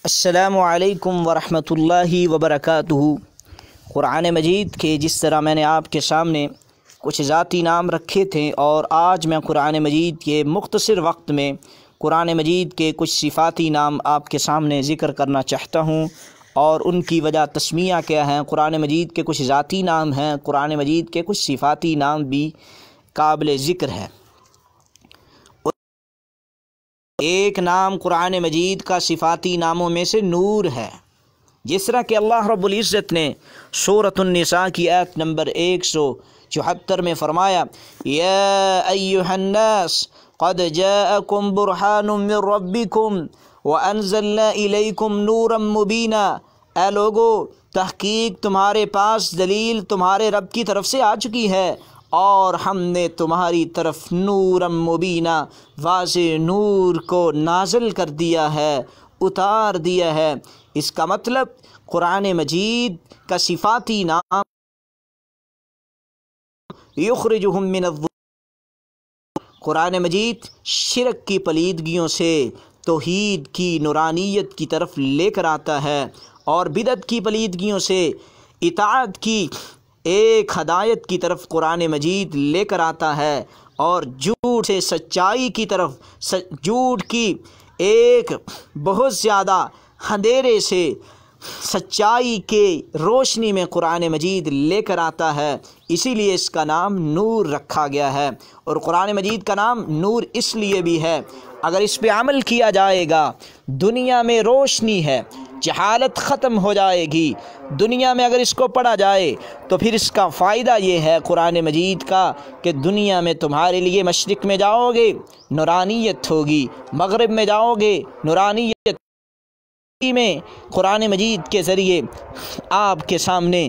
السلام علیکم ورحمۃ اللہ وبرکاتہ۔ قرآن مجید کے جس طرح میں نے آپ کے سامنے کچھ ذاتی نام رکھے تھے، اور آج میں قرآن مجید کے مختصر وقت میں قرآن مجید کے کچھ صفاتی نام آپ کے سامنے ذکر کرنا چاہتا ہوں، اور ان کی وجہ تسمیہ کیا ہیں۔ قرآن مجید کے کچھ ذاتی نام ہیں، قرآن مجید کے کچھ صفاتی نام بھی قابل ذکر ہے۔ ایک نام قرآن مجید کا صفاتی ناموں میں سے نور ہے، جس طرح کہ اللہ رب العزت نے سورۃ النساء کی آیت نمبر 174 میں فرمایا، یا ایھا الناس قد جاءکم برہان من ربکم وانزلنا الیکم نورا مبینا۔ اے لوگو، تحقیق تمہارے پاس دلیل تمہارے رب کی طرف سے آ چکی ہے، اور ہم نے تمہاری طرف نورا مبینہ، واضح نور کو نازل کر دیا ہے، اتار دیا ہے۔ اس کا مطلب قرآن مجید کا صفاتی نام یخرجہم من الظلمات، قرآن مجید شرک کی پلیدگیوں سے توحید کی نورانیت کی طرف لے کر آتا ہے، اور بدعت کی پلیدگیوں سے اطاعت کی ایک ہدایت کی طرف قرآن مجید لے کر آتا ہے، اور جھوٹ سے سچائی کی طرف، جھوٹ کی ایک بہت زیادہ اندھیرے سے سچائی کے روشنی میں قرآن مجید لے کر آتا ہے۔ اسی لیے اس کا نام نور رکھا گیا ہے۔ اور قرآن مجید کا نام نور اس لیے بھی ہے، اگر اس پہ عمل کیا جائے گا دنیا میں روشنی ہے، جہالت ختم ہو جائے گی۔ دنیا میں اگر اس کو پڑھا جائے تو پھر اس کا فائدہ یہ ہے قرآن مجید کا کہ دنیا میں تمہارے لیے مشرق میں جاؤ گے نورانیت ہوگی، مغرب میں جاؤ گے نورانیت میں۔ قرآن مجید کے ذریعے آپ کے سامنے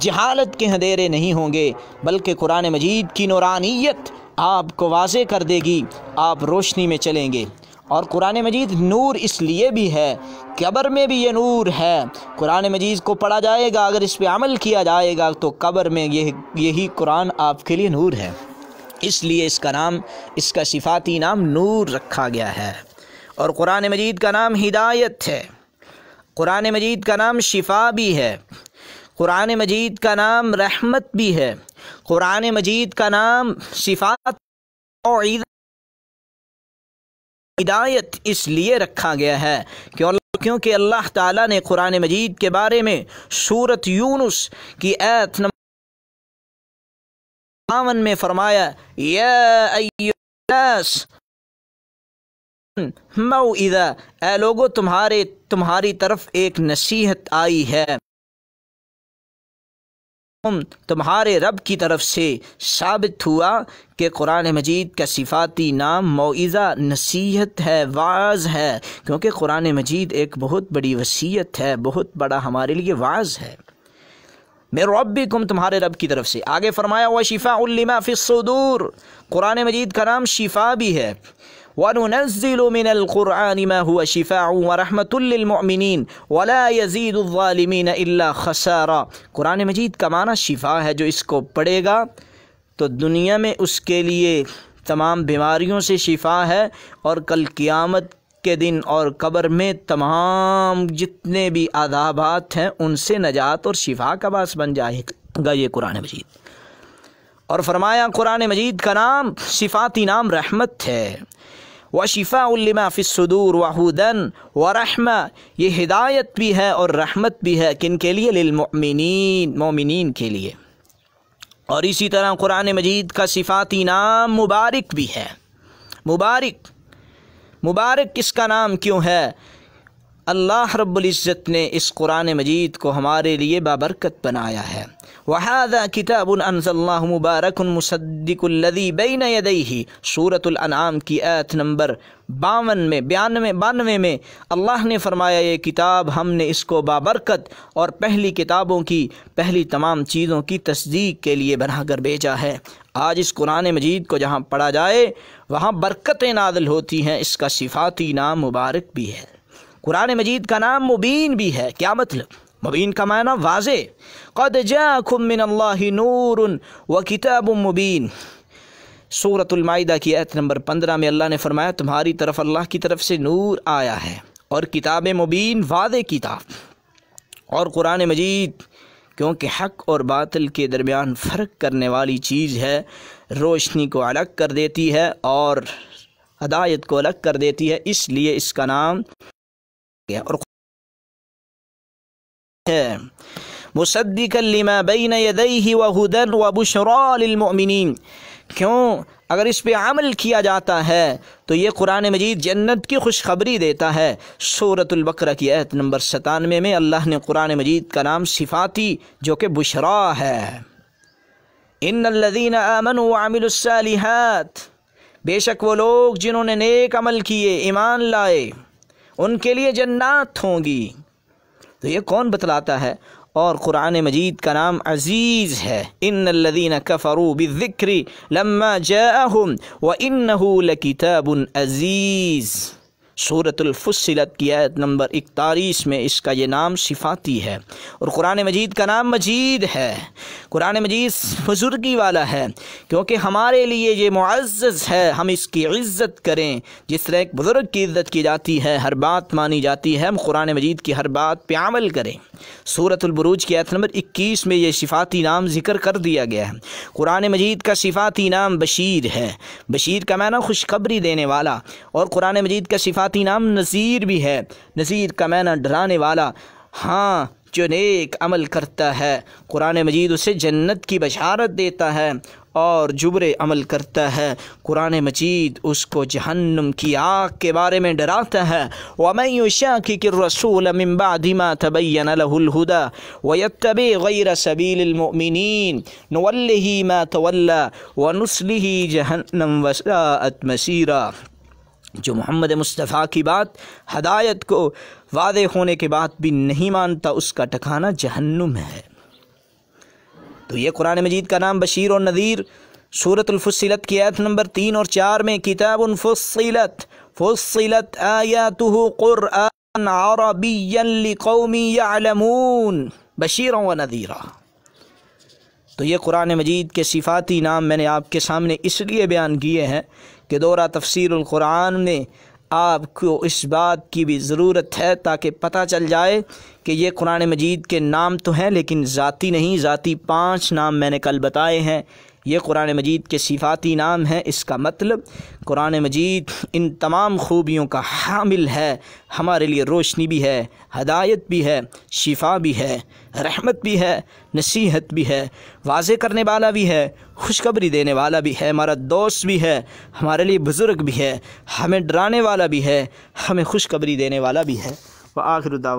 جہالت کے اندھیرے نہیں ہوں گے، بلکہ قرآن مجید کی نورانیت آپ کو واضح کر دے گی، آپ روشنی میں چلیں گے۔ اور قرآن مجید نور اس لیے بھی ہے، قبر میں بھی یہ نور ہے۔ قرآن مجید کو پڑھا جائے گا، اگر اس پہ عمل کیا جائے گا تو قبر میں یہی قرآن آپ کے لیے نور ہے۔ اس لیے اس کا نام، اس کا صفاتی نام نور رکھا گیا ہے۔ اور قرآن مجید کا نام ہدایت ہے، قرآن مجید کا نام شفا بھی ہے، قرآن مجید کا نام رحمت بھی ہے، قرآن مجید کا نام صفات اور ہدایت اس لیے رکھا گیا ہے کیونکہ اللہ تعالیٰ نے قرآن مجید کے بارے میں سورۃ یونس کی آیت نمبر 52 میں فرمایا، یا ایھا الناس موعظہ، اے لوگو تمہاری طرف ایک نصیحت آئی ہے، تمہارے رب کی طرف سے ثابت ہوا کہ قرآن مجید کا صفاتی نام موعظہ، نصیحت ہے، واعظ ہے، کیونکہ قرآن مجید ایک بہت بڑی وصیت ہے، بہت بڑا ہمارے لیے واعظ ہے۔ من ربکم، تمہارے رب کی طرف سے۔ آگے فرمایا وشفاء لما فی الصدور، قرآن مجید کا نام شفا بھی ہے۔ وَنُنَزِّلُ مِنَ الْقُرْآنِ مَا هُوَ شِفَاءٌ وَرَحْمَةٌ لِّلْمُؤْمِنِينَ وَلَا يَزِيدُ الظَّالِمِينَ إِلَّا خَسَارًا، قرآن مجید کا معنی شفا ہے، جو اس کو پڑھے گا تو دنیا میں اس کے لیے تمام بیماریوں سے شفا ہے، اور کل قیامت کے دن اور قبر میں تمام جتنے بھی عذابات ہیں ان سے نجات اور شفا کا باعث بن جائے گا یہ قرآن مجید۔ اور فرمایا قرآن مجید کا نام صفاتی نام رحمت ہے، وَشِفَاءٌ لِّمَا فِي الصُّدُورِ وَهُدًى وَرَحْمَةٌ، یہ ہدایت بھی ہے اور رحمت بھی ہے، کن کے لیے؟ للمؤمنین، مومنین کے لیے۔ اور اسی طرح قرآن مجید کا صفاتی نام مبارک بھی ہے۔ مبارک اس کا نام کیوں ہے؟ اللہ رب العزت نے اس قرآن مجید کو ہمارے لیے بابرکت بنایا ہے۔ وَهَذَا كِتَابٌ أَنزَلْنَاهُ مُبَارَكٌ مُصَدِّقُ الَّذِي بَيْنَ يَدَيْهِ، سورۃ الانعام کی آیت نمبر 92 میں اللہ نے فرمایا، یہ کتاب ہم نے اس کو بابرکت اور پہلی کتابوں کی، پہلی تمام چیزوں کی تصدیق کے لیے بنا کر بھیجا ہے۔ آج اس قرآن مجید کو جہاں پڑھا جائے وہاں برکتیں نازل ہوتی ہیں۔ اس کا صفاتی نام مبارک بھی ہے۔ قرآن مجید کا نام مبین بھی ہے۔ کیا مطلب؟ مبین کا معنی واضح۔ قد جاءکم من اللہ نور وکتاب مبین، سورۃ المائدہ کی آیت نمبر 15 میں اللہ نے فرمایا تمہاری طرف اللہ کی طرف سے نور آیا ہے اور کتاب مبین واضح کتاب، اور قرآن مجید کیونکہ حق اور باطل کے درمیان فرق کرنے والی چیز ہے، روشنی کو الگ کر دیتی ہے اور ہدایت کو الگ کر دیتی ہے، اس لیے اس کا نام اور ہے مصدقا لما بین یدیہ وہدی وبشری للمؤمنین۔ کیوں؟ اگر اس پہ عمل کیا جاتا ہے تو یہ قرآن مجید جنت کی خوشخبری دیتا ہے۔ سورۃ البقرہ کی آیت نمبر 97 میں اللہ نے قرآن مجید کا نام صفاتی جو کہ بشرا ہے، ان الذین آمنوا وعملوا الصالحات، بے شک وہ لوگ جنہوں نے نیک عمل کیے، ایمان لائے، ان کے لیے جنات ہوں گی۔ تو یہ کون بتلاتا ہے؟ اور قرآن مجید کا نام عزیز ہے، ان الذین کفروا بالذکر لما جاءہم وانہ لکتاب عزیز۔ سورۃ الفصلت کی آیت نمبر 41 میں اس کا یہ نام صفاتی ہے، اور قرآن مجید کا نام مجید ہے۔ قرآن مجید بزرگی والا ہے کیونکہ ہمارے لیے یہ معزز ہے، ہم اس کی عزت کریں جس طرح ایک بزرگ کی عزت کی جاتی ہے، ہر بات مانی جاتی ہے، ہم قرآن مجید کی ہر بات پہ عمل کریں۔ سورۃ البروج کی آیت نمبر 21 میں یہ صفاتی نام ذکر کر دیا گیا ہے۔ قرآن مجید کا صفاتی نام بشیر ہے، بشیر کا معنی خوشخبری دینے والا، اور قرآن مجید کا صفاتی نام نذیر بھی ہے، نذیر کا معنی ڈرانے والا۔ ہاں، جو نیک عمل کرتا ہے قرآن مجید اسے جنت کی بشارت دیتا ہے، اور جو برے عمل کرتا ہے قرآن مجید اس کو جہنم کی آگ کے بارے میں ڈراتا ہے۔ وَمَن يُشَاقِقِ الرَّسُولَ مِن بَعْدِ مَا تَبَيَّنَ لَهُ الْهُدَى وَيَتَّبِعْ غَيْرَ سَبِيلِ الْمُؤْمِنِينَ نُوَلِّهِ مَا تَوَلَّى وَنُصْلِهِ جَهَنَّمَ وَسَاءَتْ مَصِيرًا۔ جو محمد مصطفیٰ کی بات، ہدایت کو واضح ہونے کے بعد بھی نہیں مانتا، اس کا ٹھکانہ جہنم ہے۔ تو یہ قرآن مجید کا نام بشیر اور نذیر۔ سورۃ الفصلت کی آیت نمبر 3 اور 4 میں کتاب فصلت آیاتہ قرآنا عربیا لقوم یعلمون بشیرا و نذیرا۔ تو یہ قرآن مجید کے صفاتی نام میں نے آپ کے سامنے اس لیے بیان کیے ہیں کہ دورہ تفسیر القرآن میں آپ کو اس بات کی بھی ضرورت ہے تاکہ پتہ چل جائے کہ یہ قرآن مجید کے نام تو ہیں لیکن ذاتی نہیں، ذاتی 5 نام میں نے کل بتائے ہیں، یہ قرآن مجید کے صفاتی نام ہیں۔ اس کا مطلب قرآن مجید ان تمام خوبیوں کا حامل ہے، ہمارے لیے روشنی بھی ہے، ہدایت بھی ہے، شفا بھی ہے، رحمت بھی ہے، نصیحت بھی ہے، واضح کرنے والا بھی ہے، خوشخبری دینے والا بھی ہے، ہمارا دوست بھی ہے، ہمارے لیے بزرگ بھی ہے، ہمیں ڈرانے والا بھی ہے، ہمیں خوشخبری دینے والا بھی ہے۔ وآخر دعوانا